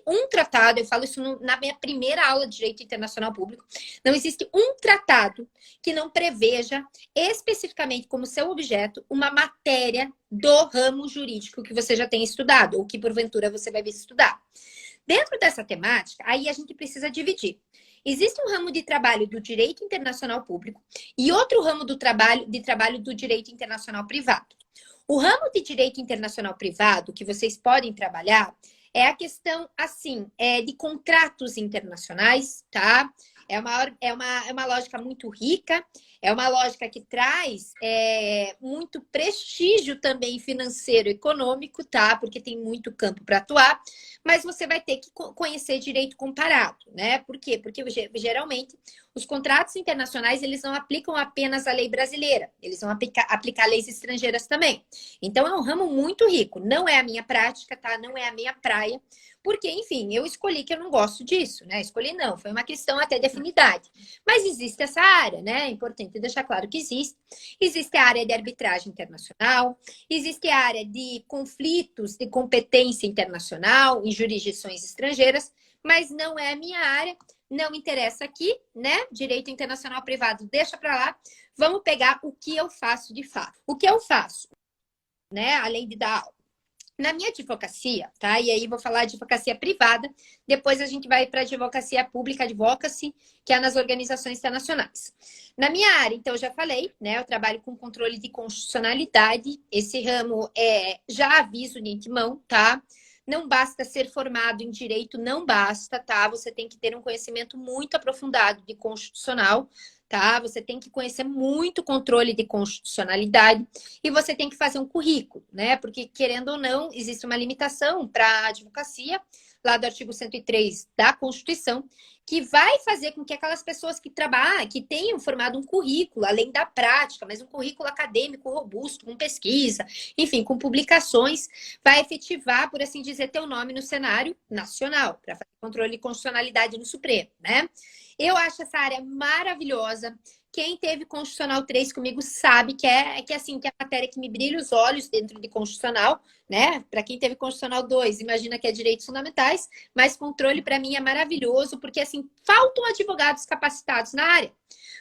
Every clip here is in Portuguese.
um tratado, eu falo isso na minha primeira aula de Direito Internacional Público, não existe um tratado que não preveja especificamente como seu objeto uma matéria do ramo jurídico que você já tem estudado, ou que porventura você vai vir estudar. Dentro dessa temática, aí a gente precisa dividir. Existe um ramo de trabalho do direito internacional público e outro ramo de trabalho do direito internacional privado. O ramo de direito internacional privado que vocês podem trabalhar é a questão, assim, de contratos internacionais, tá? É uma lógica muito rica, é uma lógica que traz muito prestígio também financeiro e econômico, tá? Porque tem muito campo para atuar, mas você vai ter que conhecer direito comparado, né? Por quê? Porque geralmente os contratos internacionais, eles não aplicam apenas a lei brasileira, eles vão aplicar leis estrangeiras também. Então, é um ramo muito rico. Não é a minha prática, tá? Não é a minha praia, porque, enfim, eu escolhi que eu não gosto disso, né? Escolhi não, foi uma questão até de afinidade. Mas existe essa área, né? É importante deixar claro que existe. Existe a área de arbitragem internacional, existe a área de conflitos de competência internacional em jurisdições estrangeiras, mas não é a minha área. Não interessa aqui, né? Direito internacional privado, deixa para lá. Vamos pegar o que eu faço de fato. O que eu faço, né? Além de dar aula. Na minha advocacia, tá? E aí vou falar de advocacia privada, depois a gente vai para advocacia pública, advocacy, que é nas organizações internacionais. Na minha área, então, eu já falei, né? Eu trabalho com controle de constitucionalidade. Esse ramo já aviso de antemão, tá? Não basta ser formado em direito, não basta, tá? Você tem que ter um conhecimento muito aprofundado de constitucional, tá? Você tem que conhecer muito controle de constitucionalidade e você tem que fazer um currículo, né? Porque, querendo ou não, existe uma limitação para a advocacia, lá do artigo 103 da Constituição, que vai fazer com que aquelas pessoas que trabalham, que tenham formado um currículo, além da prática, mas um currículo acadêmico robusto, com pesquisa, enfim, com publicações, vai efetivar, por assim dizer, teu nome no cenário nacional, para fazer controle de constitucionalidade no Supremo, né? Eu acho essa área maravilhosa. Quem teve Constitucional 3 comigo sabe que assim, que é a matéria que me brilha os olhos dentro de Constitucional, né? Para quem teve Constitucional 2, imagina que é direitos fundamentais, mas controle para mim é maravilhoso, porque assim, faltam advogados capacitados na área.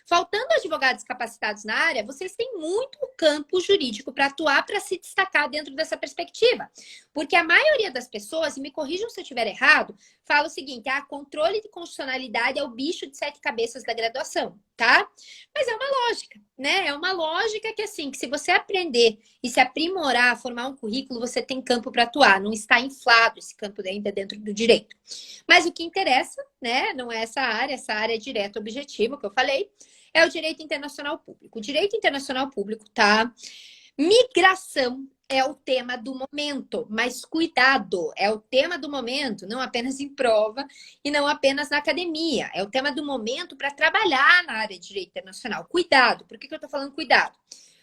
Faltando advogados capacitados na área, vocês têm muito campo jurídico para atuar, para se destacar dentro dessa perspectiva. Porque a maioria das pessoas, e me corrijam se eu estiver errado, fala o seguinte: controle de constitucionalidade é o bicho de 7 cabeças da graduação, tá? Mas é uma lógica, né? É uma lógica que, assim, que se você aprender e se aprimorar, formar um currículo, você tem campo para atuar. Não está inflado esse campo ainda dentro do direito. Mas o que interessa, né? Não é essa área é direta objetiva, que eu falei, é o direito internacional público. O direito internacional público, tá? Migração é o tema do momento, mas cuidado, é o tema do momento, não apenas em prova e não apenas na academia. É o tema do momento para trabalhar na área de direito internacional. Cuidado, por que eu estou falando cuidado?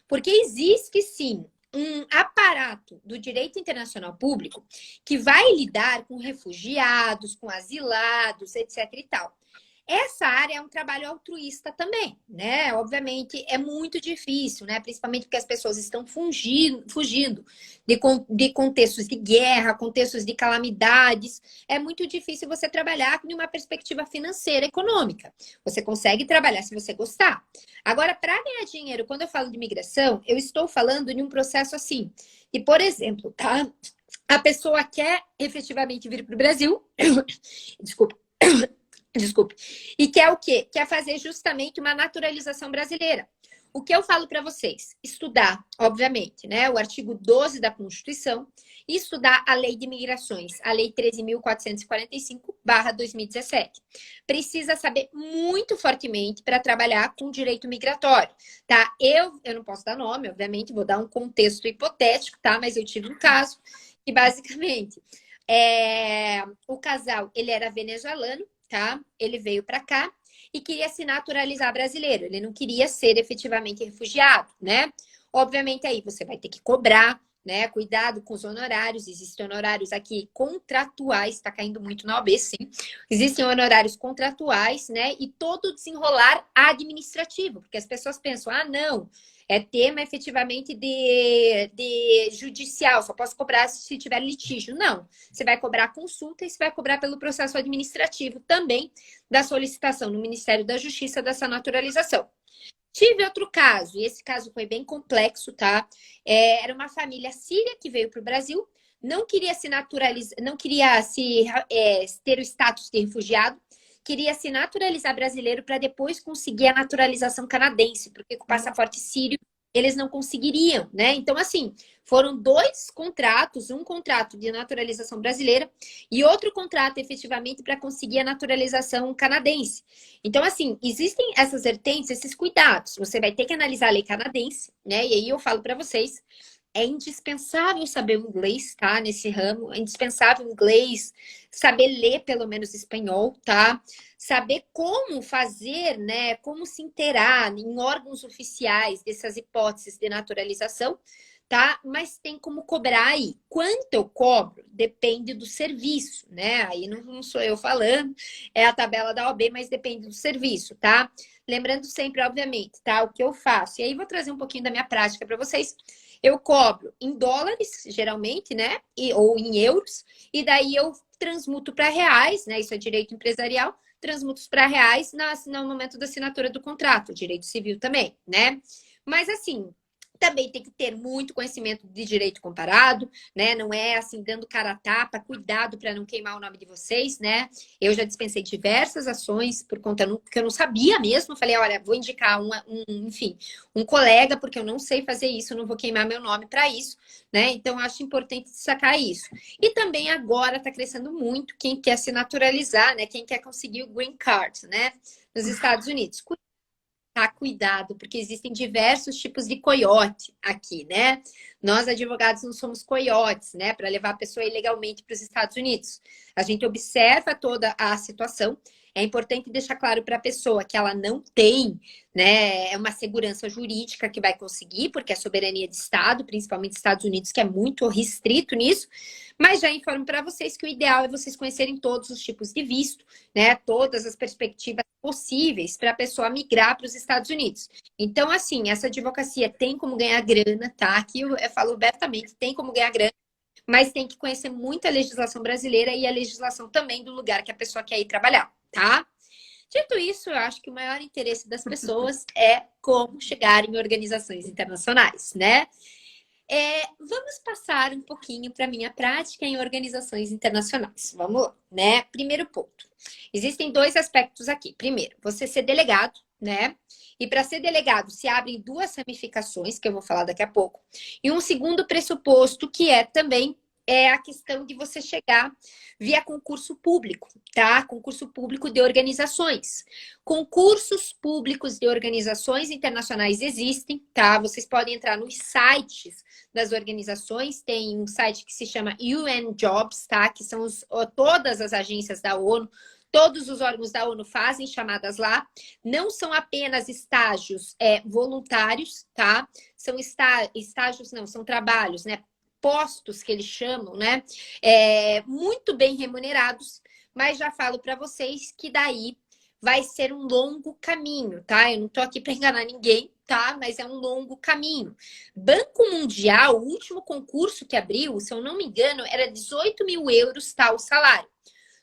Porque existe, sim, um aparato do direito internacional público que vai lidar com refugiados, com asilados, etc. e tal. Essa área é um trabalho altruísta também, né? Obviamente é muito difícil, né? Principalmente porque as pessoas estão fugindo de contextos de guerra, contextos de calamidades. É muito difícil você trabalhar em uma perspectiva financeira, econômica. Você consegue trabalhar se você gostar. Agora, para ganhar dinheiro, quando eu falo de imigração, eu estou falando de um processo assim. E, por exemplo, tá? A pessoa quer efetivamente vir para o Brasil. Desculpe. E quer o quê? Quer fazer justamente uma naturalização brasileira. O que eu falo para vocês? Estudar, obviamente, né? O artigo 12 da Constituição e estudar a Lei de Migrações, a Lei 13.445/2017. Precisa saber muito fortemente para trabalhar com direito migratório, tá? Eu não posso dar nome, obviamente, vou dar um contexto hipotético, tá? Mas eu tive um caso que, basicamente, o casal, ele era venezuelano, tá? Ele veio para cá e queria se naturalizar brasileiro. Ele não queria ser efetivamente refugiado, né? Obviamente aí você vai ter que cobrar, né? Cuidado com os honorários. Existem honorários aqui contratuais, tá caindo muito na OAB, sim. Existem honorários contratuais, né? E todo o desenrolar administrativo, porque as pessoas pensam, não, É tema efetivamente de judicial, só posso cobrar se tiver litígio. Não, você vai cobrar consulta e você vai cobrar pelo processo administrativo também da solicitação no Ministério da Justiça dessa naturalização. Tive outro caso, e esse caso foi bem complexo, tá? Era uma família síria que veio para o Brasil, não queria se naturalizar, não queria ter o status de refugiado, queria se naturalizar brasileiro para depois conseguir a naturalização canadense, porque com o passaporte sírio eles não conseguiriam, né? Então, assim, foram dois contratos, um contrato de naturalização brasileira e outro contrato efetivamente para conseguir a naturalização canadense. Então, assim, existem essas vertentes, esses cuidados. Você vai ter que analisar a lei canadense, né? E aí eu falo para vocês, é indispensável saber o inglês, tá? Nesse ramo, é indispensável o inglês, saber ler pelo menos espanhol, tá? Saber como fazer, né? Como se inteirar em órgãos oficiais dessas hipóteses de naturalização, tá? Mas tem como cobrar aí. Quanto eu cobro depende do serviço, né? Aí não sou eu falando, é a tabela da OAB, mas depende do serviço, tá? Lembrando sempre, obviamente, tá? O que eu faço. E aí vou trazer um pouquinho da minha prática para vocês. Eu cobro em dólares, geralmente, né? Ou em euros, e daí eu transmuto para reais, né? Isso é direito empresarial, transmuto para reais no momento da assinatura do contrato, direito civil também, né? Mas assim, também tem que ter muito conhecimento de direito comparado, né? Não é assim, dando cara a tapa, cuidado para não queimar o nome de vocês, né? Eu já dispensei diversas ações por conta que eu não sabia mesmo. Falei, olha, vou indicar enfim, um colega, porque eu não sei fazer isso, não vou queimar meu nome para isso, né? Então, acho importante destacar isso. E também agora está crescendo muito quem quer se naturalizar, né? Quem quer conseguir o green card, né? Nos Estados Unidos. Tá, cuidado, porque existem diversos tipos de coiote aqui, né? Nós, advogados, não somos coiotes, né? Para levar a pessoa ilegalmente para os Estados Unidos. A gente observa toda a situação. É importante deixar claro para a pessoa que ela não tem, né, uma segurança jurídica que vai conseguir, porque é soberania de Estado, principalmente Estados Unidos, que é muito restrito nisso. Mas já informo para vocês que o ideal é vocês conhecerem todos os tipos de visto, né? Todas as perspectivas possíveis para a pessoa migrar para os Estados Unidos. Então, assim, essa advocacia tem como ganhar grana, tá? Aqui eu falo abertamente, tem como ganhar grana, mas tem que conhecer muito a legislação brasileira e a legislação também do lugar que a pessoa quer ir trabalhar, tá? Dito isso, eu acho que o maior interesse das pessoas é como chegar em organizações internacionais, né? Vamos passar um pouquinho para a minha prática em organizações internacionais. Vamos lá, né? Primeiro ponto. Existem dois aspectos aqui. Primeiro, você ser delegado, né? E para ser delegado, se abrem duas ramificações, que eu vou falar daqui a pouco. E um segundo pressuposto, que é também a questão de você chegar via concurso público, tá? Concurso público de organizações. Concursos públicos de organizações internacionais existem, tá? Vocês podem entrar nos sites das organizações, tem um site que se chama UN Jobs, tá? Que são todas as agências da ONU, todos os órgãos da ONU fazem chamadas lá. Não são apenas estágios voluntários, tá? São estágios, não, são trabalhos, né? Postos que eles chamam, né? Muito bem remunerados, mas já falo para vocês que daí vai ser um longo caminho, tá? Eu não tô aqui para enganar ninguém, tá? Mas é um longo caminho. Banco Mundial, o último concurso que abriu, se eu não me engano, era 18 mil euros, tá? O salário.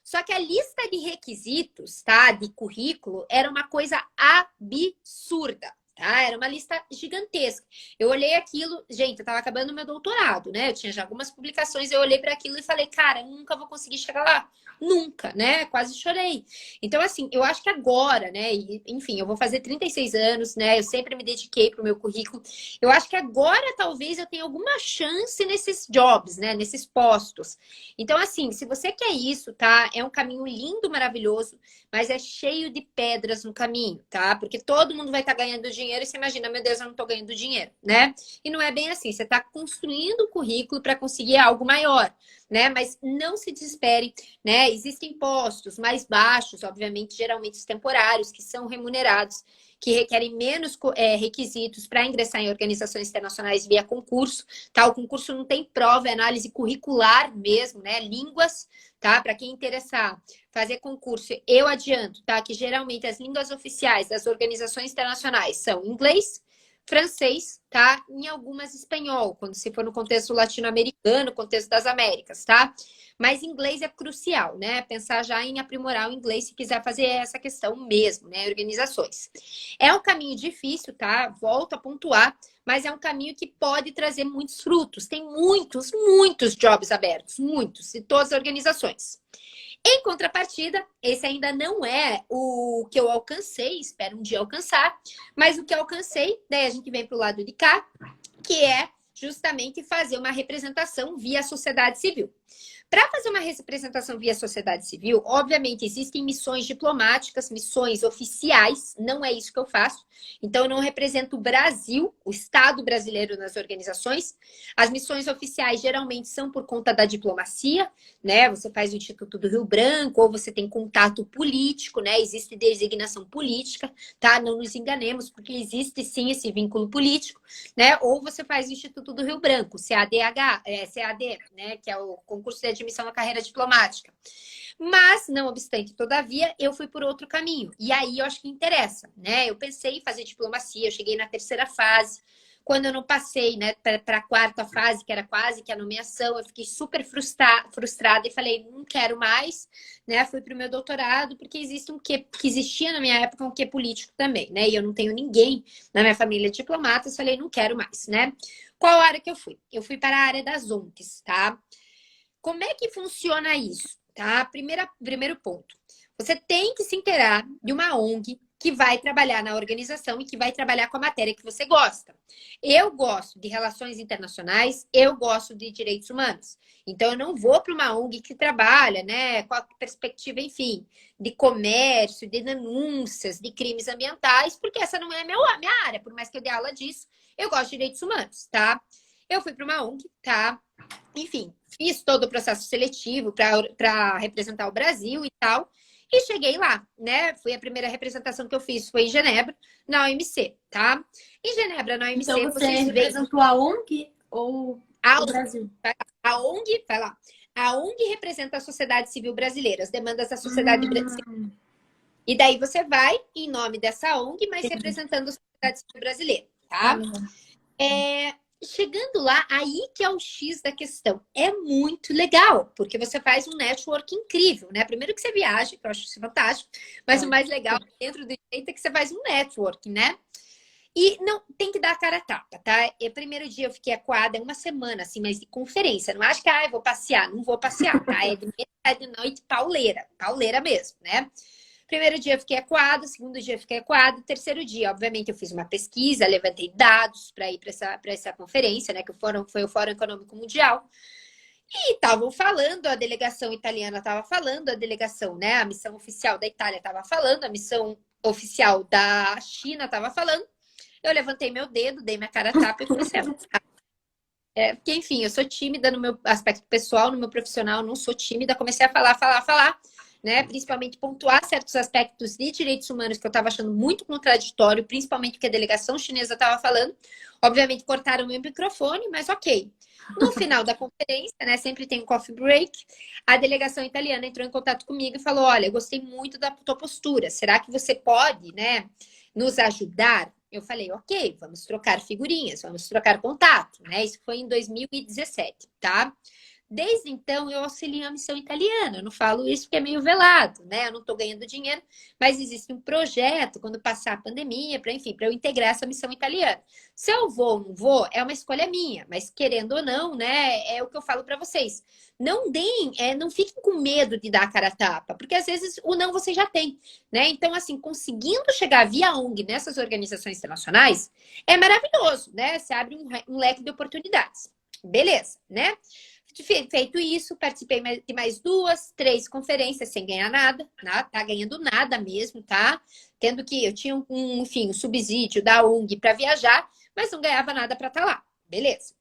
Só que a lista de requisitos, tá? De currículo, era uma coisa absurda. Tá? Era uma lista gigantesca. Eu olhei aquilo, gente, eu tava acabando o meu doutorado, né? Eu tinha já algumas publicações, eu olhei para aquilo e falei, cara, eu nunca vou conseguir chegar lá. Nunca, né? Quase chorei. Então, assim, eu acho que agora, né? Enfim, eu vou fazer 36 anos, né? Eu sempre me dediquei pro meu currículo. Eu acho que agora talvez eu tenha alguma chance nesses jobs, né? Nesses postos. Então, assim, se você quer isso, tá? É um caminho lindo, maravilhoso, mas é cheio de pedras no caminho, tá? Porque todo mundo vai estar ganhando dinheiro e você imagina, meu Deus, eu não tô ganhando dinheiro, né? E não é bem assim, você tá construindo um currículo para conseguir algo maior, né? Mas não se desespere, né? Existem postos mais baixos, obviamente, geralmente os temporários, que são remunerados, que requerem menos requisitos para ingressar em organizações internacionais via concurso, tá? O concurso não tem prova, é análise curricular mesmo, né? Línguas, tá? Para quem interessar fazer concurso, eu adianto, tá? Que geralmente as línguas oficiais das organizações internacionais são inglês, francês, tá? Em algumas espanhol, quando se for no contexto latino-americano, contexto das Américas, tá? Mas inglês é crucial, né? Pensar já em aprimorar o inglês se quiser fazer essa questão mesmo, né? Organizações. É um caminho difícil, tá? Volto a pontuar, mas é um caminho que pode trazer muitos frutos. Tem muitos, muitos jobs abertos, muitos, de todas as organizações. Em contrapartida, esse ainda não é o que eu alcancei, espero um dia alcançar, mas o que eu alcancei, daí a gente vem para o lado de cá, que é justamente fazer uma representação via sociedade civil. Para fazer uma representação via sociedade civil, obviamente existem missões diplomáticas, missões oficiais, não é isso que eu faço. Então, eu não represento o Brasil, o Estado brasileiro nas organizações. As missões oficiais geralmente são por conta da diplomacia, né? Você faz o Instituto do Rio Branco, ou você tem contato político, né? Existe designação política, tá? Não nos enganemos, porque existe sim esse vínculo político, né? Ou você faz o Instituto do Rio Branco, CAD, né? Que é o concurso de admissão à carreira diplomática. Mas, não obstante, todavia, eu fui por outro caminho. E aí eu acho que interessa, né? Eu pensei em fazer diplomacia, eu cheguei na terceira fase. Quando eu não passei, né, para a quarta fase, que era quase que a nomeação, eu fiquei super frustrada e falei, não quero mais, né? Fui para o meu doutorado, porque existe um quê, que existia na minha época um quê político também, né? E eu não tenho ninguém na minha família diplomata, eu falei, não quero mais, né? Qual área que eu fui? Eu fui para a área das ONGs, tá? Como é que funciona isso? Tá? Primeiro ponto. Você tem que se inteirar de uma ONG que vai trabalhar na organização e que vai trabalhar com a matéria que você gosta. Eu gosto de relações internacionais, eu gosto de direitos humanos. Então, eu não vou para uma ONG que trabalha, né, com a perspectiva, enfim, de comércio, de denúncias, de crimes ambientais, porque essa não é a minha área. Por mais que eu dê aula disso, eu gosto de direitos humanos, tá? Eu fui para uma ONG, tá? Enfim, fiz todo o processo seletivo para representar o Brasil e tal. E cheguei lá, né? Foi a primeira representação que eu fiz, foi em Genebra, na OMC, tá? Em Genebra, na Então OMC, você vocês veem. representou a ONG ou A o ONG, Brasil? a ONG, vai lá. A ONG representa a sociedade civil brasileira, as demandas da sociedade brasileira. Hum, E daí você vai em nome dessa ONG, mas entendi. representando a sociedade civil brasileira, Ah, tá? legal. Chegando lá, aí que é o X da questão. É muito legal, porque você faz um network incrível, né? Primeiro que você viaja, que eu acho isso fantástico, mas o Ah, mais legal dentro do direito é que você faz um network, né? E não tem que dar a cara a tapa, tá? E primeiro dia eu fiquei acuada uma semana, assim, mas de conferência. Não acho que, eu vou passear. Não vou passear, tá? É de meia de noite, pauleira mesmo, né? Primeiro dia eu fiquei acuado, segundo dia eu fiquei acuado, terceiro dia, obviamente, eu fiz uma pesquisa, levantei dados para ir para essa conferência, né? Que foi o Fórum Econômico Mundial. E estavam falando, a delegação italiana estava falando, a delegação, né? A missão oficial da Itália estava falando, a missão oficial da China estava falando. Eu levantei meu dedo, dei minha cara a tapa e comecei a falar. Porque, enfim, eu sou tímida no meu aspecto pessoal, no meu profissional, não sou tímida. Comecei a falar, né? Principalmente pontuar certos aspectos de direitos humanos que eu estava achando muito contraditório, principalmente o que a delegação chinesa estava falando. Obviamente, cortaram meu microfone, mas ok. No final da conferência, né? Sempre tem um coffee break. A delegação italiana entrou em contato comigo e falou: olha, eu gostei muito da tua postura. Será que você pode, né, nos ajudar? Eu falei, ok, vamos trocar figurinhas, vamos trocar contato, né? Isso foi em 2017, tá? Desde então, eu auxilio a missão italiana. Eu não falo isso porque é meio velado, né? Eu não estou ganhando dinheiro, mas existe um projeto, quando passar a pandemia, para, enfim, para eu integrar essa missão italiana. Se eu vou ou não vou, é uma escolha minha, mas querendo ou não, né? É o que eu falo para vocês. Não deem, não fiquem com medo de dar a cara a tapa, porque às vezes o não você já tem, né? Então, assim, conseguindo chegar via ONG nessas organizações internacionais, é maravilhoso, né? Você abre um leque de oportunidades. Beleza, né? Feito isso, participei de mais duas, três conferências sem ganhar nada, tá ganhando nada mesmo, tá? Tendo que eu tinha enfim, um subsídio da ONG para viajar, mas não ganhava nada para estar lá. Beleza.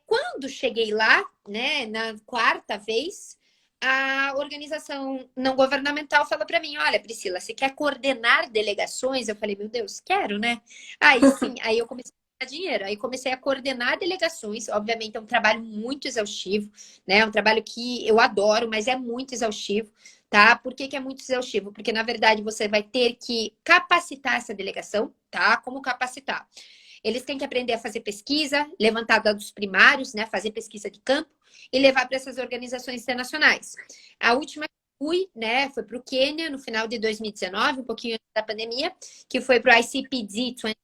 Quando cheguei lá, né, na quarta vez, a organização não governamental falou para mim: olha, Priscila, você quer coordenar delegações? Eu falei: meu Deus, quero, né? Aí sim, aí eu comecei dinheiro. Aí comecei a coordenar delegações. Obviamente é um trabalho muito exaustivo, né? É um trabalho que eu adoro, mas é muito exaustivo, tá? Por que que é muito exaustivo? Porque, na verdade, você vai ter que capacitar essa delegação, tá? Como capacitar? Eles têm que aprender a fazer pesquisa, levantar dados primários, né? Fazer pesquisa de campo e levar para essas organizações internacionais. A última que fui, né, foi para o Quênia no final de 2019, um pouquinho antes da pandemia, que foi para o ICPD 25,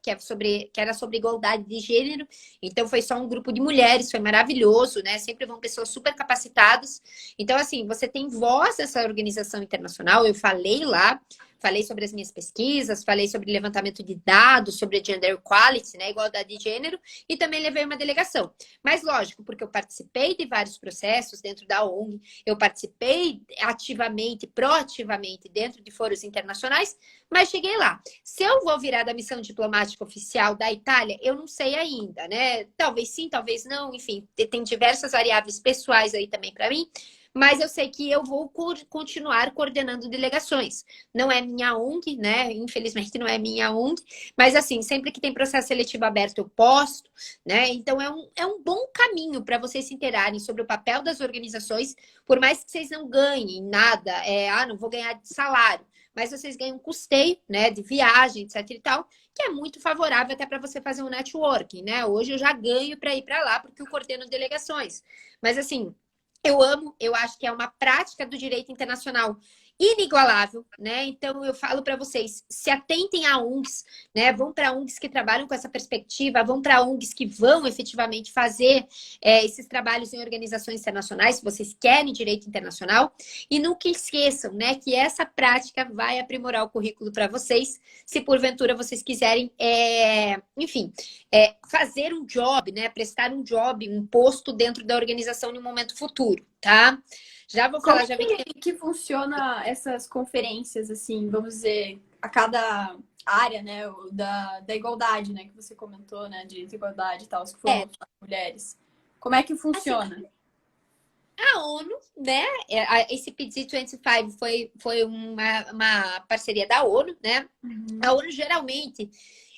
que era sobre igualdade de gênero. Então foi só um grupo de mulheres, foi maravilhoso, né? Sempre vão pessoas super capacitadas. Então, assim, você tem voz nessa organização internacional. Eu falei lá, falei sobre as minhas pesquisas, falei sobre levantamento de dados, sobre gender equality, né, igualdade de gênero, e também levei uma delegação. Mas, lógico, porque eu participei de vários processos dentro da ONG, eu participei ativamente, proativamente dentro de foros internacionais, mas cheguei lá. Se eu vou virar da missão diplomática oficial da Itália, eu não sei ainda, né? Talvez sim, talvez não, enfim, tem diversas variáveis pessoais aí também para mim. Mas eu sei que eu vou continuar coordenando delegações. Não é minha ONG, né? Infelizmente não é minha ONG. Mas assim, sempre que tem processo seletivo aberto, eu posto, né? Então é um bom caminho para vocês se interarem sobre o papel das organizações, por mais que vocês não ganhem nada, não vou ganhar de salário. Mas vocês ganham um custeio, né? De viagem, etc e tal, que é muito favorável até para você fazer um networking, né? Hoje eu já ganho para ir para lá, porque eu coordeno delegações. Mas assim, eu amo, eu acho que é uma prática do direito internacional inigualável, né? Então eu falo para vocês, se atentem a ONGs, né? Vão para ONGs que trabalham com essa perspectiva, vão para ONGs que vão efetivamente fazer esses trabalhos em organizações internacionais, se vocês querem direito internacional, e nunca esqueçam, né, que essa prática vai aprimorar o currículo para vocês, se porventura vocês quiserem, enfim, fazer um job, né? Prestar um job, um posto dentro da organização em um momento futuro, tá? Já vou falar, já vi que funciona essas conferências, assim, vamos dizer, a cada área, né, da igualdade, né, que você comentou, né, de desigualdade e tal, que foram para mulheres. Como é que funciona? Assim, a ONU, né, esse PDC 25 foi uma parceria da ONU, né? Uhum. A ONU geralmente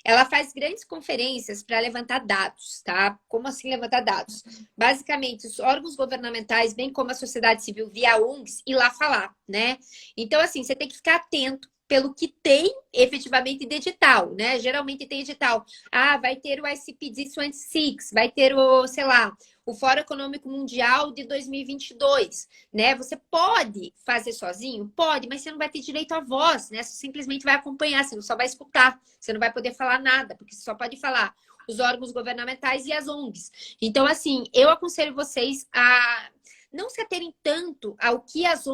ela faz grandes conferências para levantar dados, tá? Como assim levantar dados? Basicamente, os órgãos governamentais, bem como a sociedade civil via ONGs, ir lá falar, né? Então, assim, você tem que ficar atento pelo que tem efetivamente de edital, né? Geralmente tem edital. Ah, vai ter o ICPD 26, vai ter o, sei lá, o Fórum Econômico Mundial de 2022, né? Você pode fazer sozinho? Pode, mas você não vai ter direito à voz, né? Você simplesmente vai acompanhar, você só vai escutar, você não vai poder falar nada, porque você só pode falar os órgãos governamentais e as ONGs. Então, assim, eu aconselho vocês a não se aterem tanto ao que as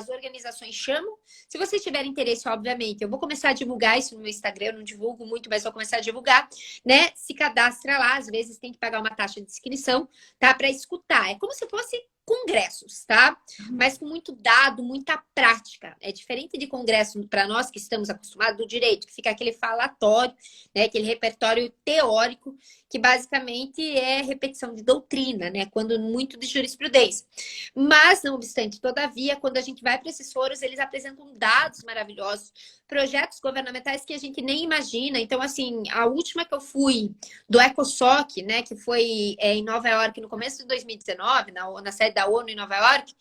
organizações chamam. Se vocês tiverem interesse, obviamente, eu vou começar a divulgar isso no meu Instagram, eu não divulgo muito, mas vou começar a divulgar, né? Se cadastra lá, às vezes tem que pagar uma taxa de inscrição, tá? Para escutar. É como se fosse congressos, tá? Mas com muito dado, muita prática. É diferente de congresso para nós que estamos acostumados do direito, que fica aquele falatório, né? Aquele repertório teórico, que basicamente é repetição de doutrina, né? Quando muito de jurisprudência. Mas, não obstante, todavia, quando a gente vai para esses foros, eles apresentam dados maravilhosos, projetos governamentais que a gente nem imagina. Então, assim, a última que eu fui do ECOSOC, né? Que foi em Nova York no começo de 2019, na sede da ONU em Nova York,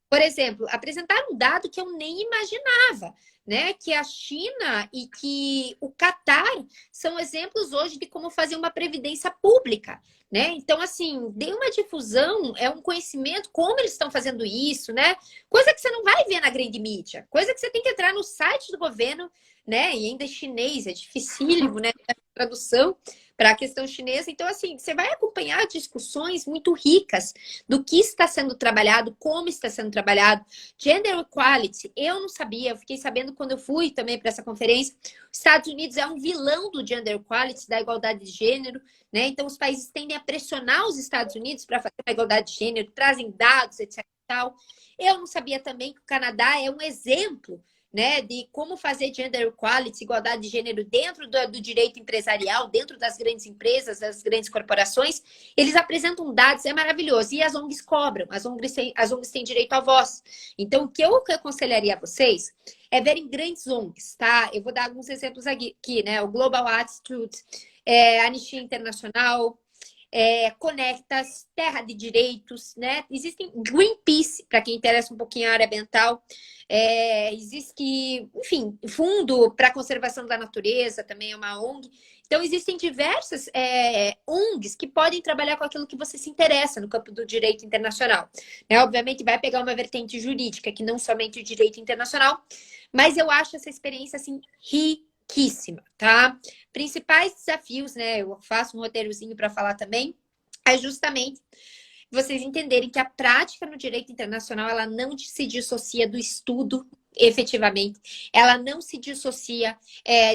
por exemplo, apresentaram um dado que eu nem imaginava, né? Que a China e que o Catar são exemplos hoje de como fazer uma previdência pública, né? Então, assim, dê uma difusão, é um conhecimento, como eles estão fazendo isso, né? Coisa que você não vai ver na grande mídia, coisa que você tem que entrar no site do governo, né? E ainda é chinês, é dificílimo, né? A tradução para a questão chinesa. Então, assim, você vai acompanhar discussões muito ricas do que está sendo trabalhado, como está sendo trabalhado. Gender Equality, eu não sabia, eu fiquei sabendo quando eu fui também para essa conferência. Os Estados Unidos é um vilão do Gender Equality, da igualdade de gênero, né? Então, os países tendem a pressionar os Estados Unidos para fazer a igualdade de gênero, trazem dados, etc. Eu não sabia também que o Canadá é um exemplo, né, de como fazer gender equality, igualdade de gênero dentro do direito empresarial, dentro das grandes empresas, das grandes corporações. Eles apresentam dados, é maravilhoso. E as ONGs cobram, as ONGs têm direito à voz. Então, o que eu aconselharia a vocês é verem grandes ONGs, tá? Eu vou dar alguns exemplos aqui, né? O Global Attitude, Anistia Internacional, Conectas, Terra de Direitos, né? Existem Greenpeace, para quem interessa um pouquinho a área ambiental. Existe, enfim, Fundo para a Conservação da Natureza, também é uma ONG. Então, existem diversas ONGs que podem trabalhar com aquilo que você se interessa no campo do direito internacional. Né? Obviamente, vai pegar uma vertente jurídica, que não somente o direito internacional, mas eu acho essa experiência, assim, riquíssima, tá? Principais desafios, né? Eu faço um roteirozinho para falar também, é justamente vocês entenderem que a prática no direito internacional, ela não se dissocia do estudo, efetivamente, ela não se dissocia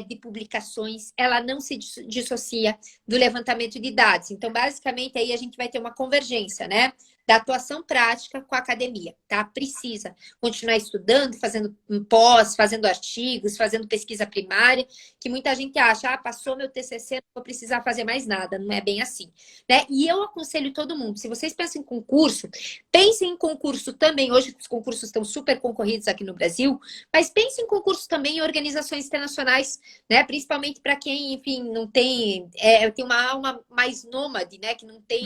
de publicações, ela não se dissocia do levantamento de dados. Então, basicamente, aí a gente vai ter uma convergência, né? Da atuação prática com a academia, tá? Precisa continuar estudando, fazendo pós, fazendo artigos, fazendo pesquisa primária, que muita gente acha, passou meu TCC, não vou precisar fazer mais nada. Não é bem assim, né? E eu aconselho todo mundo, se vocês pensam em concurso, pensem em concurso também. Hoje os concursos estão super concorridos aqui no Brasil, mas pensem em concurso também em organizações internacionais, né? Principalmente para quem, enfim, não tem, tem uma alma mais nômade, né? Que não tem,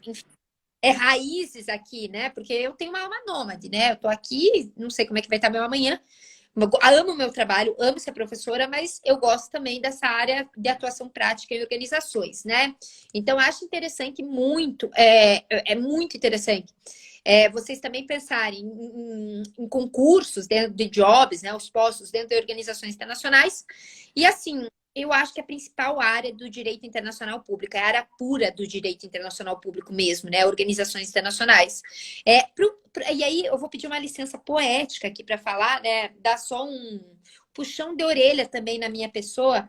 enfim, raízes aqui, né? Porque eu tenho uma alma nômade, né? Eu tô aqui, não sei como é que vai estar meu amanhã. Amo o meu trabalho, amo ser professora, mas eu gosto também dessa área de atuação prática em organizações, né? Então, acho interessante muito, muito interessante. Vocês também pensarem em concursos dentro de jobs, né? Os postos dentro de organizações internacionais. E assim, eu acho que a principal área do direito internacional público é a área pura do direito internacional público mesmo, né? Organizações internacionais. E aí eu vou pedir uma licença poética aqui para falar, né? Dar só um puxão de orelha também na minha pessoa.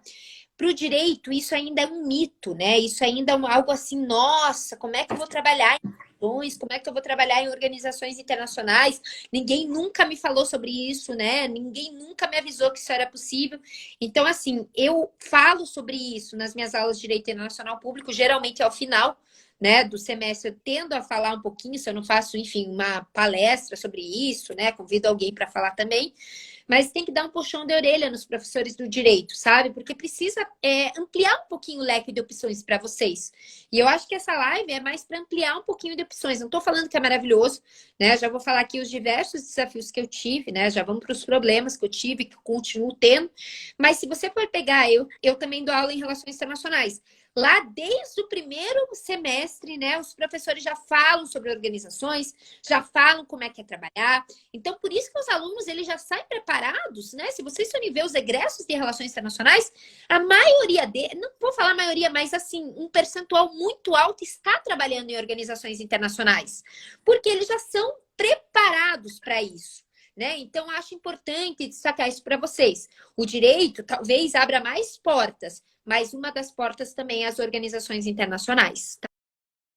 Para o direito, isso ainda é um mito, né? Isso ainda é algo assim, nossa, como é que eu vou trabalhar em organizações? Como é que eu vou trabalhar em organizações internacionais? Ninguém nunca me falou sobre isso, né? Ninguém nunca me avisou que isso era possível. Então, assim, eu falo sobre isso nas minhas aulas de Direito Internacional Público, geralmente ao final, né, do semestre, eu tendo a falar um pouquinho, se eu não faço, enfim, uma palestra sobre isso, né? Convido alguém para falar também. Mas tem que dar um puxão de orelha nos professores do direito, sabe? Porque precisa ampliar um pouquinho o leque de opções para vocês. E eu acho que essa live é mais para ampliar um pouquinho de opções. Não estou falando que é maravilhoso, né? Já vou falar aqui os diversos desafios que eu tive, né? Já vamos para os problemas que eu tive, que continuo tendo. Mas se você for pegar, eu também dou aula em relações internacionais. Lá, desde o primeiro semestre, né, os professores já falam sobre organizações, já falam como é que é trabalhar. Então, por isso que os alunos eles já saem preparados, né? Se vocês forem ver os egressos de relações internacionais, a maioria não vou falar a maioria, mas assim, um percentual muito alto está trabalhando em organizações internacionais, porque eles já são preparados para isso. Né? Então, acho importante destacar isso para vocês. O direito talvez abra mais portas, mas uma das portas também é as organizações internacionais. Tá?